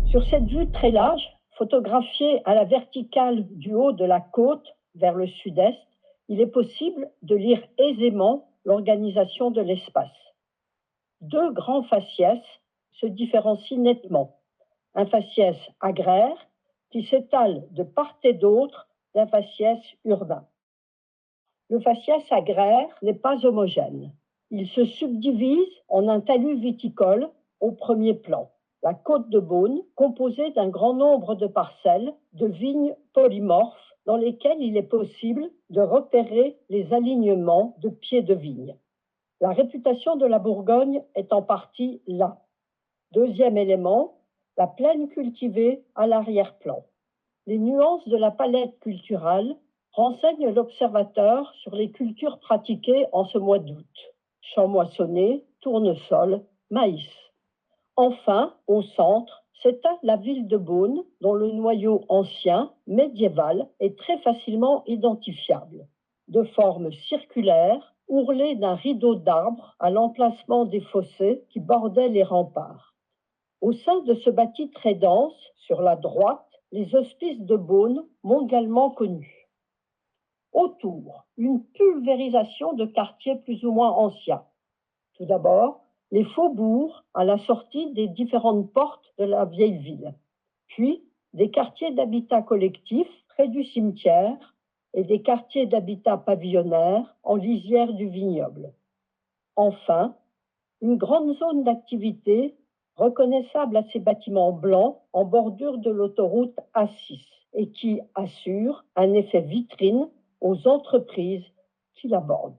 Sur cette vue très large, photographiée à la verticale du haut de la côte vers le sud-est, il est possible de lire aisément l'organisation de l'espace. Deux grands faciès se différencient nettement. Un faciès agraire qui s'étale de part et d'autre d'un faciès urbain. Le faciès agraire n'est pas homogène. Il se subdivise en un talus viticole au premier plan. La côte de Beaune, composée d'un grand nombre de parcelles de vignes polymorphes dans lesquelles il est possible de repérer les alignements de pieds de vigne. La réputation de la Bourgogne est en partie là. Deuxième élément, la plaine cultivée à l'arrière-plan. Les nuances de la palette culturelle renseignent l'observateur sur les cultures pratiquées en ce mois d'août. Champs moissonnés, tournesol, maïs. Enfin, au centre, s'étale la ville de Beaune, dont le noyau ancien, médiéval, est très facilement identifiable. De forme circulaire, ourlée d'un rideau d'arbres à l'emplacement des fossés qui bordaient les remparts. Au sein de ce bâti très dense, sur la droite, les hospices de Beaune, mondialement connus. Autour, une pulvérisation de quartiers plus ou moins anciens. Tout d'abord, les faubourgs à la sortie des différentes portes de la vieille ville. Puis, des quartiers d'habitat collectif près du cimetière et des quartiers d'habitat pavillonnaire en lisière du vignoble. Enfin, une grande zone d'activité reconnaissable à ces bâtiments blancs en bordure de l'autoroute A6 et qui assure un effet vitrine aux entreprises qui l'abordent.